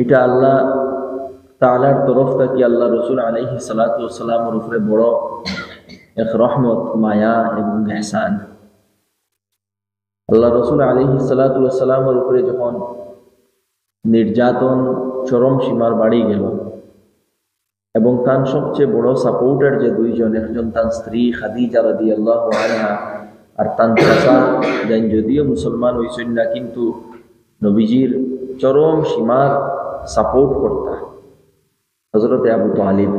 এটা আল্লাহ তাআলার তরফ থেকে আল্লাহ রসুল আলাইহিস সালাতু ওয়াস সালামের উপরে বড় এক রহমত, মায়া এবং ইহসান। আল্লাহ রসুল আলাইহিস সালাতু ওয়াস সালামের উপরে যখন নির্যাতন চরম সীমার বাড়ি গেল এবং তার সবচেয়ে বড় সাপোর্টার যে দুইজন, একজন তার স্ত্রী খাদিজা রাদিয়াল্লাহু আনহা আর তার চাচা, যেন যদিও মুসলমান হইছেন না কিন্তু নবীজির চরম সীমার সাপোর্ট করতা হযরতে আবু তালিব,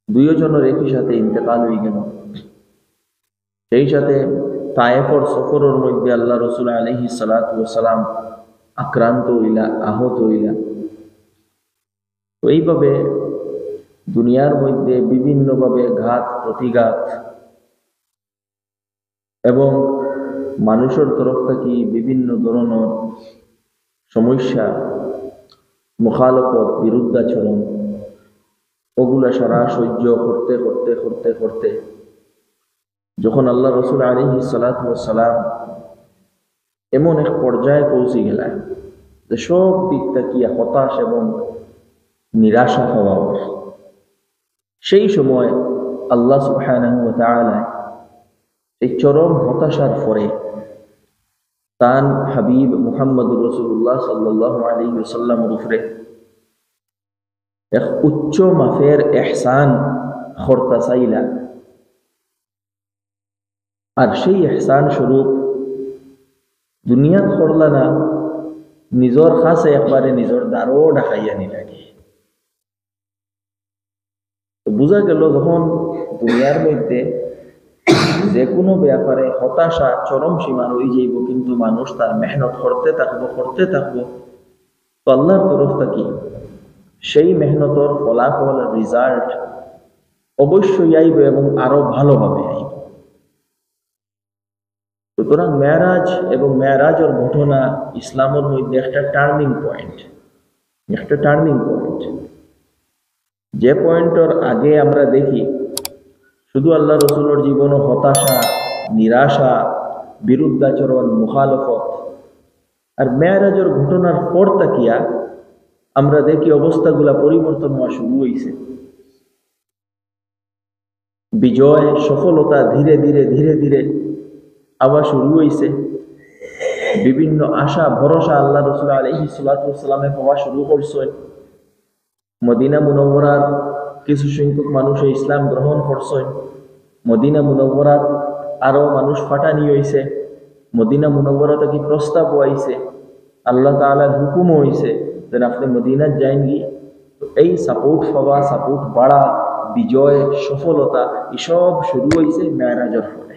দুইজনের একই সাথে ইন্তেকাল হয়ে গেল। সেই সাথে তায়েফর সফরের মধ্যে আল্লাহ রসুল আলাইহিস সালাতু ওয়াস সালাম আক্রান্ত হইলা, আহত হইলা। তো এইভাবে দুনিয়ার মধ্যে বিভিন্নভাবে ঘাত প্রতিঘাত এবং মানুষের তরফ থেকে বিভিন্ন ধরনের সমস্যা, মুখালফত, বিরুদ্ধাচরণ, ওগুলা সারা সহ্য করতে করতে করতে করতে যখন আল্লাহ রসুল আলাইহিস সালাতু ওয়াস সালাম এমন এক পর্যায়ে পৌঁছে গেলেন যে সব দিক থেকে হতাশ এবং নিরাশা হওয়া, সেই সময় আল্লাহ সুবহানাহু ওয়া তাআলা এই চরম হতাশার পরে তান হাবিব মুহাম্মদুর রাসূলুল্লাহ সাল্লাল্লাহু আলাইহি ওয়াসাল্লামের উপরে এক উচ্চ মাফের ইহসান করতে চাইলা। আর সেই ইহসান স্বরূপ দুনিয়াত করলা না, নিজের কাছে একবারে নিজের দ্বারও ঢাকাইয়া নিলাগে। বোঝা গেল যখন দুনিয়ার মধ্যে যে কোনো ব্যাপারে হতাশা চরম সীমা হয়ে যাইব, কিন্তু মানুষ তার মেহনত করতে থাকবো তো আল্লাহর তরফ থেকে সেই মেহনতর ফলাফল, রেজাল্ট অবশ্যই আইব এবং আরো ভালোভাবে আইব। সুতরাং মেরাজ এবং মেরাজের ঘটনা ইসলামের মধ্যে একটা টার্নিং পয়েন্ট, যে পয়েন্টের আগে আমরা দেখি শুধু আল্লাহ রসুলের জীবন হতাশা, নিরাশা, বিরুদ্ধাচরণ, মুখালফত। আর মেরাজের ঘটনার পর তাকিয়া আমরা দেখি অবস্থাগুলা পরিবর্তন হওয়া শুরু হয়েছে। বিজয়, সফলতা ধীরে ধীরে ধীরে ধীরে আবার শুরু হয়েছে। বিভিন্ন আশা ভরসা আল্লাহ রসুল আলাইহিস সালাতু ওয়াস সালামে পাওয়া শুরু করছে। মদিনা মুনওয়ারার কিছু সংখ্যক মানুষে ইসলাম গ্রহণ করছে। মদিনা মুনওয়ারার আরো মানুষ ফাটানি হয়েছে। মদিনা মুনওয়ারা থেকে প্রস্তাব হইছে, আল্লাহ তাআলার হুকুম হয়েছে যে আপনি মদিনাত যাইনি। তো এই সাপোর্ট পাওয়া, সাপোর্ট বাড়া, বিজয়, সফলতা এসব শুরু হয়েছে মেরাজের ফলে।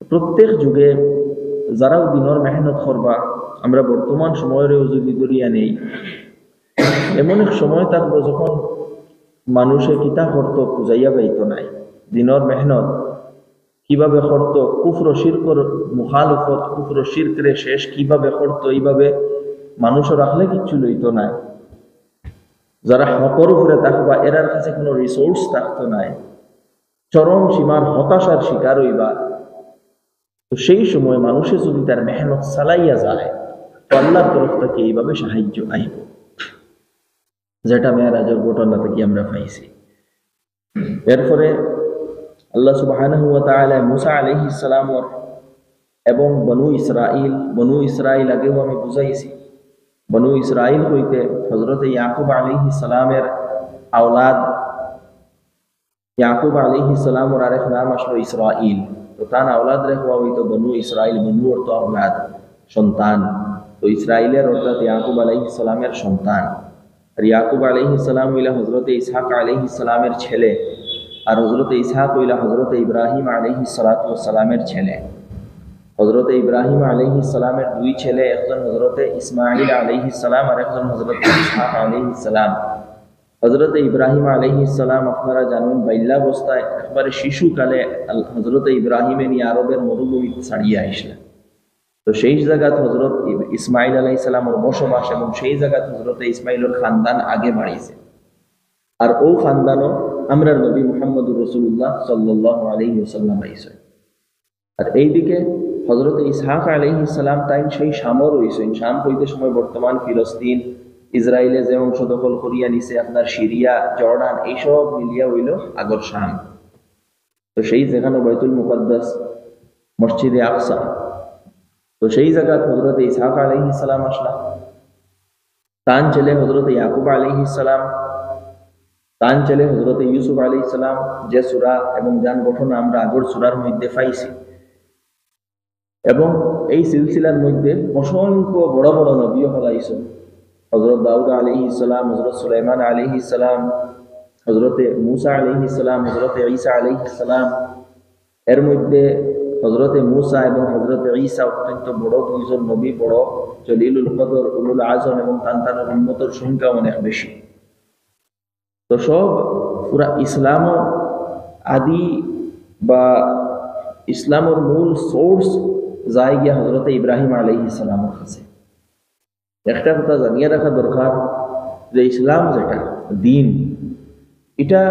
প্রত্যেক যুগে যারাও দিনের মেহনত করবা, আমরা বর্তমান সময়ের যদি দরিয়া নেই, এমন এক সময় থাকবো যখন মানুষে কিতা করতো বুঝাইয়া পাইতো নাই। দিনের মেহনত কিভাবে করতো, কুফর শিরকর মুখালফত, কুফর শিরকরে শেষ কিভাবে করতো, এইভাবে মানুষের রাখলে কিচ্ছু লইতো নাই। যারা হকর উপরে থাকবা এরার কাছে কোনো রিসোর্স থাকতো নাই, চরম সীমার হতাশার শিকার হইবা। তো সেই সময় মানুষে যদি তার মেহনত চালাইয়া যায় তো আল্লাহর তরফ থেকে এইভাবে সাহায্য আইব, যেটা মেরাজের ঘটনা থেকে আমরা পাইছি। এরপরে আল্লাহ সুবহানাহু ওয়া তাআলা মুসা আলাইহিস সালাম এবং বনু ইসরাইল আগেও আমি বুঝাইছি। বনু ইসরাইল হইতে হযরত ইয়াকুব আলাইহিস সালামের আওলাদ, ইয়াকুব আলাইহিস সালামের আরেক নাম আসলো ইসরাইল। তো তার আওলাদ রেখা হইতো বনু ইসরাইল, বনু অর্থ আওলাদ, সন্তান। তো ইসরাইলের অর্থাৎ ইয়াকুব আলাইহিস সালামের সন্তান। আর ইয়াকুব আলাইহিস সালাম হইলা হযরত ইসহাক আলাইহিস সালামের ছেলে, আর হযরত ইসহাক হইলা হযরত ইব্রাহিম আলাইহিস সালাতু ওয়াস সালামের ছেলে। হযরত ইব্রাহিম আলাইহিস সালামের দুই ছেলে, একজন হযরত ইসমাঈল আলাইহিস সালাম আর একজন হযরত ইসহাক আলাইহিস সালাম। হযরত ইব্রাহিম আলাইহিস সালাম আপনারা জানেন বাল্যাবস্থায় একবারে শিশুকালে হযরত ইব্রাহিমে নিয়ে আরবের মরুভূমি ছাড়িয়ে আসলেন। তো সেই জায়গাত হযরত ইসমাঈল আলাইহিস সালামের বসবাস এবং সেই জায়গাত হযরত ইসমাঈলের খানদান আগে বাড়িছে। আর ও খানদানও আমরা নবী মুহাম্মদুর রাসূলুল্লাহ সাল্লাল্লাহু আলাইহি ওয়াসাল্লাম আইছে। আর এইদিকে হযরত ইসহাক আলাইহিস সালাম তাই সেই শামও রইছেন। শাম কইতে সময় বর্তমান ফিলিস্তিন, ইসরায়েলে যে অংশ দখল করিয়া নিছে, আপনার সিরিয়া, জর্ডান, এইসব মিলিয়া হইল আগর শাম। তো সেই যেখানে বাইতুল মুকাদ্দাস, মসজিদে আকসা, তো সেই জায়গা হযরত ইসহাক আলাইহিস সালাম আসলা। তান ছেলে হযরত ইয়াকুব আলাইহিস সালাম, তান ছেলে হযরত ইউসুফ আলাইহিস সালাম, যে সূরা এবং যান গঠন আমরা আগর সূরার মধ্যে পাইছি। এবং এই সিলসিলার মধ্যে অসংখ্য বড় বড় নবীও হলাইছেন। হযরত দাউদ আলাইহিস সালাম, হযরত সুলাইমান আলাইহিস সালাম, হযরত মূসা আলাইহিস সালাম, হযরত ঈসা আলাইহিস সালাম। এর মধ্যে হযরত মূসা এবং হযরত ঈসা অত্যন্ত বড় দুইজন নবী, বড় জলিলুল কদর, উলুল আজম, এবং তান্তানের উম্মতের সংখ্যা অনেক বেশি। তো সব পুরা ইসলাম আদি বা ইসলামের মূল সোর্স যায় গিয়া হযরত ইব্রাহিম আলাইহিস সালামের কাছে। একটা কথা জানিয়ে রাখা দরকার যে ইসলাম যেটা দিন, এটা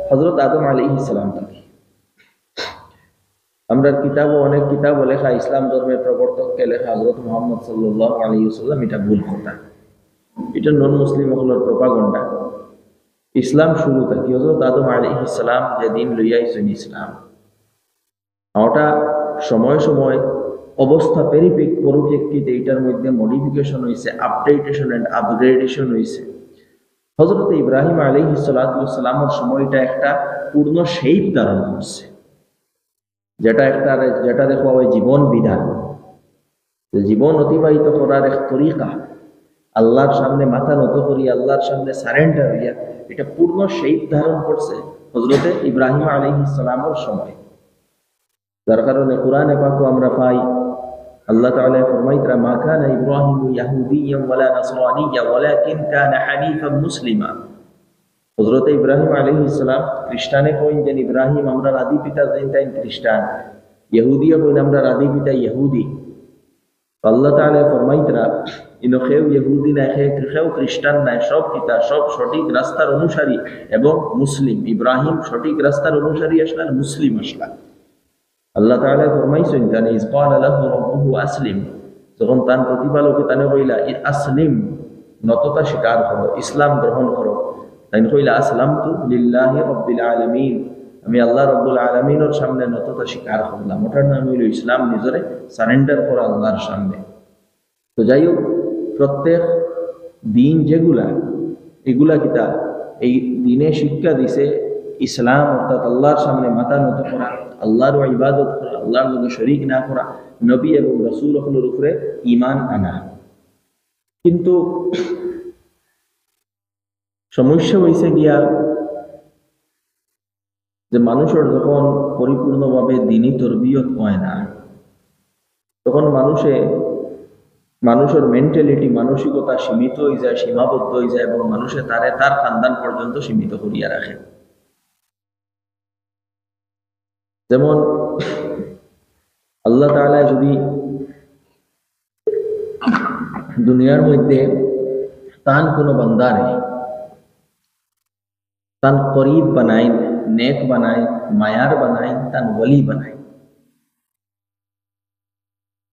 হযরত আদম আলাইহিস সালাম থেকে। আমরা কিতাবও অনেক কিতাব লেখা ইসলাম ধর্মের প্রবর্তককে লেখা হযরত মুহাম্মদ সাল্লাল্লাহু আলাইহি ওয়াসাল্লাম, এটা ভুল কথা। এটা নন মুসলিম হলোর প্রপাগান্ডা। ইসলাম শুরু থেকে হযরত আদম আলাইহিস সালাম যে দিন লইয়া আইছেন ইসলাম, ওটা সময় সময় অবস্থা পরিপ্রেক্ষিতে এটার মধ্যে মডিফিকেশন হয়েছে, আপডেটেশন এন্ড আপগ্রেডেশন হয়েছে। হযরত ইব্রাহিম আলাইহিস সালামের সময়টা একটা পূর্ণ শেপ ধারণ করছে, যেটা দেখো ওই জীবন বিধান, জীবন অতিবাহিত করার এক তরিকা, আল্লাহর সামনে মাথা নত করি, আল্লাহর সামনে সারেন্ডার হইয়া, এটা পূর্ণ শেপ ধারণ করছে হযরত ইব্রাহিম আলাইহিস সালামের সময়। যার কারণে কোরআনে পাকও আমরা পাই আল্লাহ তাআলা ফরমাইতরা, মা কানা ইব্রাহিমু ইয়াহুদিয়্যান ওয়ালা নাসরানিয়্যান ওয়ালাকিন কানা হানিফান মুসলিমা। হযরত ইব্রাহিম আলাইহিস সালাম খ্রিস্টানে কইন যে ইব্রাহিম আমরা আদি পিতা যেন খ্রিস্টান, ইহুদিয়া কইন আমরা আদি পিতা ইহুদি। আল্লাহ তাআলা ফরমাইতরা ইনো কেউ ইহুদি না, কেউ খ্রিস্টান নাই, সব পিতা সব সঠিক রাস্তার অনুসারী এবং মুসলিম। ইব্রাহিম সঠিক রাস্তার অনুসারী আসলেন, মুসলিম আসলেন। আল্লাহ তাআলা ফরমাইছেন জানে ইজ ক্বালা লাহু রাব্বুহু আসলিম, যখন তার প্রতিপালকে তানে কইলা আসলিম, নততা স্বীকার করো, ইসলাম গ্রহণ করো, তাই কইলা আসলামতু লিল্লাহি রাব্বিল আলামিন, আমি আল্লাহ রাব্বুল আলামিনের সামনে নততা স্বীকার করলাম। ওটার নাম হইল ইসলাম, নিজরে সারেন্ডার করা আল্লাহর সামনে। তো যাই হোক, প্রত্যেক দিন যেগুলা, এগুলা কিতা এই দিনে শিক্ষা দিছে ইসলাম, অর্থাৎ আল্লাহর সামনে মাথা নত করা, আল্লাহর ইবাদত করা, আল্লাহর লগে শরীক না করা, নবী এবং রাসূল সকলের উপরে ঈমান আনা। কিন্তু সমস্যা হইছে গিয়া যে মানুষের যখন পরিপূর্ণভাবে দ্বীনী তরবিয়ত হয় না, তখন মানুষের মেন্টালিটি, মানসিকতা সীমিত হয়ে যায়, সীমাবদ্ধ হয়ে যায়, এবং মানুষে তার খানদান পর্যন্ত সীমিত করিয়া রাখে। যেমন আল্লাহ তাআলা যদি দুনিয়ার মধ্যে তান কোনো বান্দারে তান করিব বানাই, নেক বানাই, মায়ার বানাই, তান ওলি বানাই,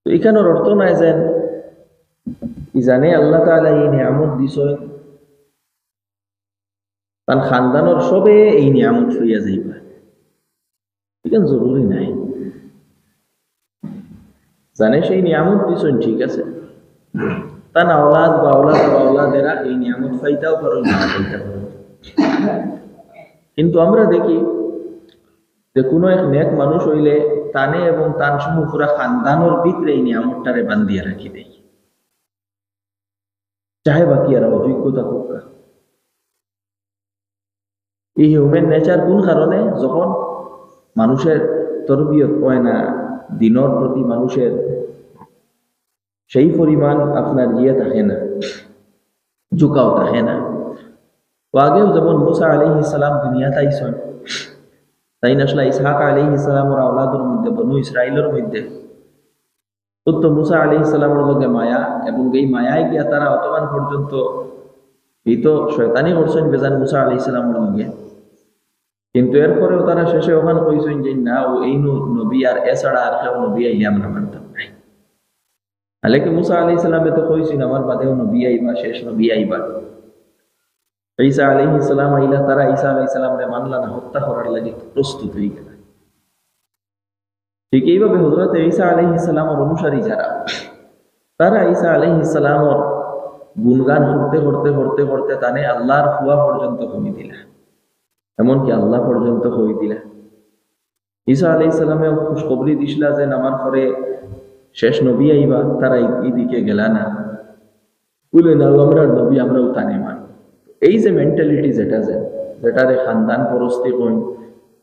তো এখানের অর্থ নাই যে জানে আল্লাহ তাআলা এই নিয়ামত দিছেন, তান খানদানোর সবে এই নিয়ামত হইয়া যাইবা, এখানে জরুরি নাই। জানে সেই নিয়ামত দিছেন, ঠিক আছে, তান আওলাদ বা আওলাদেরা এই নিয়ামত পাইতাও পারো, না পাইতে পারো। কিন্তু আমরা দেখি যে কোনো এক নেক মানুষ হইলে তানে এবং তান সমূহ পুরা খানদানোর ভিতরে এই নিয়ামতটারে বান্ধিয়া রাখি দেয়, চাহে বাকি আর অযোগ্যতা হোক। এই হিউম্যান নেচার কোন কারণে? যখন মানুষের তরবিয়ত হয় না, দিনের প্রতি মানুষের সেই পরিমাণ আপনার থাকে না, ঝুঁকাও থাকে না। তো আগেও যেমন মুসা আলাইহিস সালাম দুনিয়াতে আইছেন, তাই আসলে ইসহাক আলাইহিস সালামের আওলাদের মধ্যে, বনু ইসরাইলের মধ্যে তো মুসা আলাইহিস সালামের লগে মায়া, এবং এই মায়ায় গিয়া তারা অতমান পর্যন্ত এই তো শয়তানি করছেন বেজান মুসা আলাইহিস সালামের লগে। কিন্তু এরপরেও তারা শেষে ওখানে কইছেন যে না ও এই নবী আর এছাড়া আর কেউ নবী আইলে আমরা মানতাম না। আলেকে মুসা আলাইহিস সালামে তো কইছেন আমার বাদেও নবী আইবা, শেষ নবী আইবা। ঈসা আলাইহিস সালাম আইলা, তারা ঈসা আলাইহিস সালামরে মানলা না, হত্যা করার লাগি প্রস্তুত হয়ে গেল। ঠিক এইভাবে হযরত ঈসা আলাইহিস সালামের অনুসারী যারা, তারা ঈসা আলাইহিস সালামের গুণগান করতে করতে করতে করতে তানে আল্লাহর হুয়া পর্যন্ত কমি দিলা, এমনকি আল্লাহ পর্যন্ত কই দিলা। ঈসা আলাইহিস সালামে খুশখবরি দিছিলা যে আমার পরে শেষ নবী আইবা, তারা এইদিকে গেলা না, বলে না আমরা নবী আমরাও তানে মান। এই যে মেন্টালিটি যেটারে খানদান পরস্তি কই,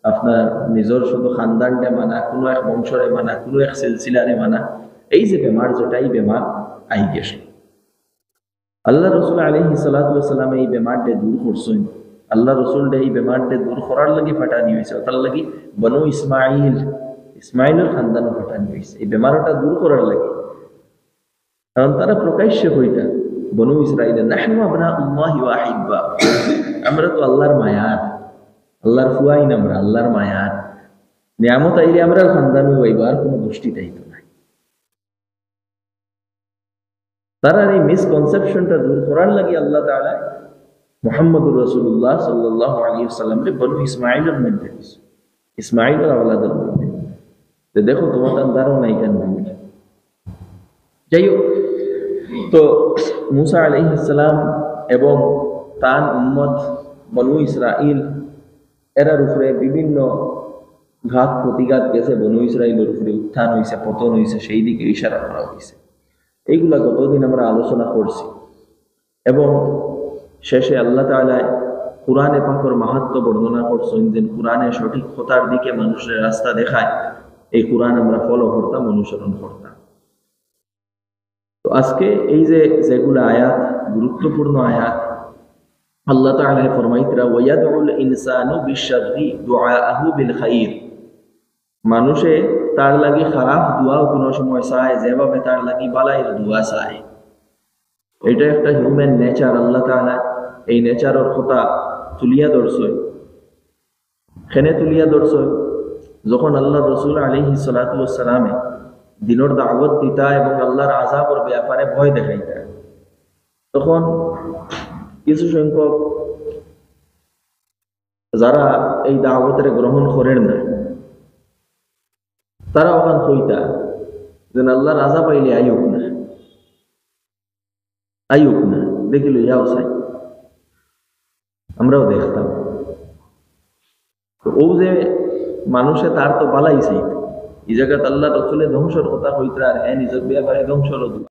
আপনার নিজের শুধু খানদানটা মানা, কোনো এক বংশরে মানা, কোনো এক সিলসিলারে মানা, এই যে বেমার, যেটাই বেমার আই গেছে। আল্লাহ রসুল আলাইহিস সালাতু ওয়াস সালাম এই বেমারটা দূর করছেন। আল্লাহ রসুল এই বেমারটা দূর করার লাগি ফাটানি হয়েছে, তার লাগি বনু ইসমাইলের খানদানও ফাটানি হয়েছে এই বেমারটা দূর করার লাগি। কারণ তারা প্রকাশ্যে কইতা বনু ইসরাইল, নাহনু আবনাউল্লাহি ওয়া আহিব্বা, আমরা তো আল্লাহর মায়ার, আল্লাহর ফুয়াইন, আমরা আল্লাহর মায়ার, নিয়ামত আইলে আমরা খানদানও হইব, আর কোনো গোষ্ঠী তাইতো না। তারা এই মিসকনসেপশনটা দূর করার লাগি আল্লাহ তাআলা মুহাম্মদুর রাসূলুল্লাহ সাল্লাল্লাহু আলাইহি ওয়াসাল্লামকে বনু ইসমাইলের মধ্যে দিয়েছে, ইসমাইলের আওলাদের মধ্যে। তো দেখো তোমাদের ধারণা নাই কেন। যাই হোক, তো মুসা আলাইহিস সালাম এবং তার উম্মত বনু ইসরাইল এরার উপরে বিভিন্ন ঘাত প্রতিঘাত গেছে, বনু ইসরাইলের উপরে উত্থান হয়েছে, পতন হয়েছে, সেই দিকে ইশারা করা হয়েছে। এইগুলা গতদিন আমরা আলোচনা করছি। এবং শেষে আল্লাহ তাআলা কুরআনে পাকের মাহাত্ম্য বর্ণনা করছেন যে কুরআনে সঠিক কথার দিকে মানুষের রাস্তা দেখায়, এই কুরআন আমরা ফলো করতাম, অনুসরণ করতাম। তো আজকে এই যে যেগুলো আয়াত, গুরুত্বপূর্ণ আয়াত, আল্লাহ তাআলা ফরমাইতরা ওয়ায়াদউল ইনসানু বিশররি দুআআহু বিল খাইর, মানুষে তার লাগি খারাপ দোয়াও কোনো সময় চায়, যেভাবে তার লাগি বালাইয়ের দোয়া চায়। এটা একটা হিউম্যান নেচার। আল্লাহ তাআলা এই নেচারের কথা তুলিয়া ধরছে। খেনে তুলিয়া ধরছে যখন আল্লাহ রসুল আলাইহিস সালাতু ওয়াস সালামে দিনের দাওয়াত দিতা এবং আল্লাহর আযাবের ব্যাপারে ভয় দেখাইতা, তখন কিছু সংখ্যক যারা এই দাওয়াতের গ্রহণ করেন না, তারা ওখান কইতা যে আল্লাহর আযাব আইলে আইউক না, দেখিল যাও চাই। আমরাও দেখতাম ও যে মানুষে তার তো বালাই চাইত, এই জায়গাতে আল্লাহ রসুলের ধ্বংসর কথা কইতা, আর হ্যাঁ নিজের ব্যাপারে ধ্বংসর